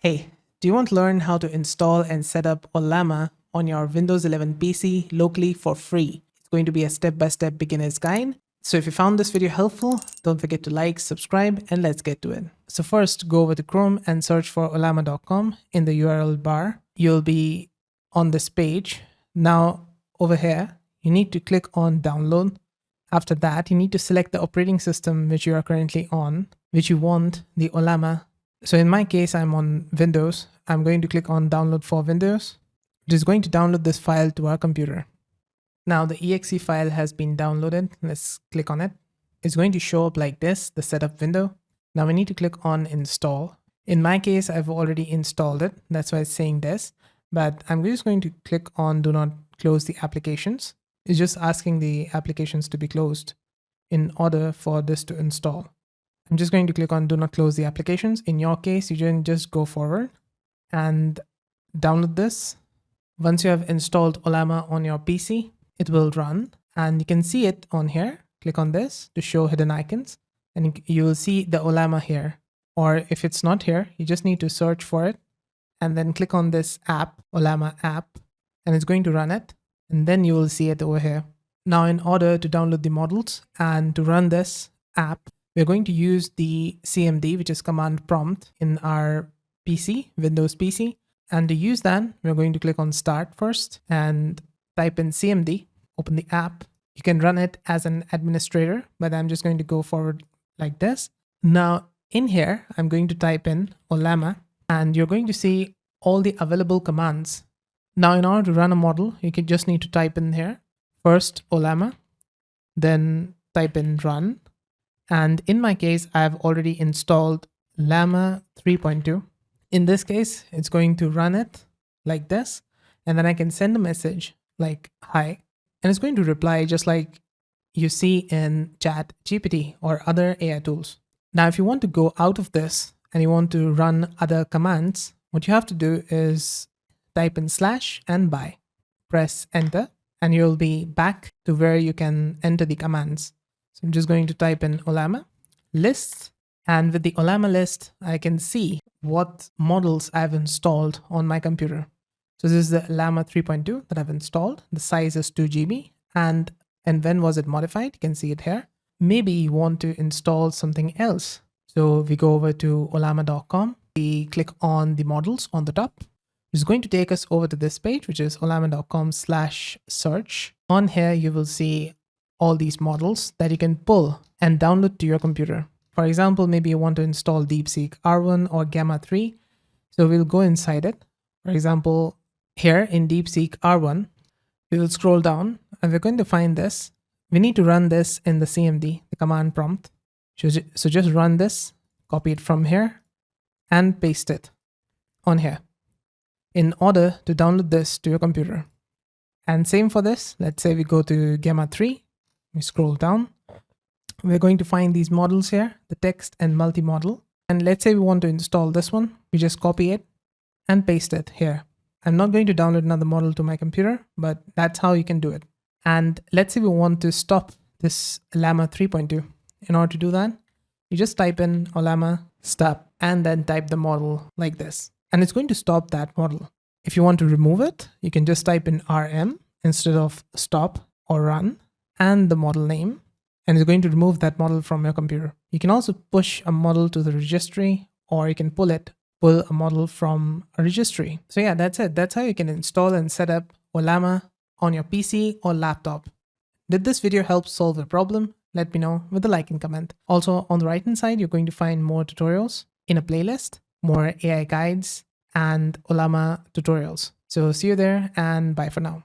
Hey, do you want to learn how to install and set up Ollama on your Windows 11 PC locally for free? It's going to be a step-by-step beginner's guide. So if you found this video helpful, don't forget to like, subscribe, and let's get to it. So first, go over to Chrome and search for ollama.com in the URL bar. You'll be on this page. Now, over here, you need to click on download. After that, you need to select the operating system which you are currently on, which you want the Ollama. So in my case, I'm on Windows. I'm going to click on download for Windows. It is going to download this file to our computer. Now the exe file has been downloaded. Let's click on it. It's going to show up like this, the setup window. Now we need to click on install. In my case, I've already installed it. That's why it's saying this, but I'm just going to click on do not close the applications. It's just asking the applications to be closed in order for this to install. I'm just going to click on do not close the applications. In your case, you can just go forward and download this. Once you have installed Ollama on your PC, it will run and you can see it on here. Click on this to show hidden icons and you will see the Ollama here. Or if it's not here, you just need to search for it and then click on this app, Ollama app, and it's going to run it. And then you will see it over here. Now, in order to download the models and to run this app, we're going to use the CMD, which is command prompt in our PC, Windows PC. And to use that, we're going to click on start first and type in CMD, open the app. You can run it as an administrator, but I'm just going to go forward like this. Now in here, I'm going to type in Ollama and you're going to see all the available commands. Now in order to run a model, you can just need to type in here, first Ollama, then type in run. And in my case, I've already installed Llama 3.2. In this case, it's going to run it like this. And then I can send a message like, hi. And it's going to reply just like you see in ChatGPT or other AI tools. Now, if you want to go out of this and you want to run other commands, what you have to do is type in / and by. Press enter and you'll be back to where you can enter the commands. So I'm just going to type in Ollama list, and with the Ollama list, I can see what models I've installed on my computer. So this is the Llama 3.2 that I've installed. The size is 2 GB, and when was it modified? You can see it here. Maybe you want to install something else. So we go over to ollama.com. We click on the models on the top. It's going to take us over to this page, which is ollama.com/search. On here, you will see all these models that you can pull and download to your computer. For example, maybe you want to install DeepSeek R1 or Gamma 3. So we'll go inside it. For example, here in DeepSeek R1, we will scroll down and we're going to find this. We need to run this in the CMD, the command prompt. So just run this, copy it from here and paste it on here in order to download this to your computer. And same for this. Let's say we go to Gamma 3. We scroll down. We're going to find these models here, the text and multi-model. And let's say we want to install this one. We just copy it and paste it here. I'm not going to download another model to my computer, but that's how you can do it. And let's say we want to stop this Llama 3.2. In order to do that, you just type in Ollama stop and then type the model like this. And it's going to stop that model. If you want to remove it, you can just type in RM instead of stop or run and the model name, and it's going to remove that model from your computer. You can also push a model to the registry, or you can pull a model from a registry. So yeah, that's it. That's how you can install and set up Ollama on your PC or laptop. Did this video help solve a problem? Let me know with a like and comment. Also, on the right hand side, you're going to find more tutorials in a playlist, more AI guides and Ollama tutorials. So see you there and bye for now.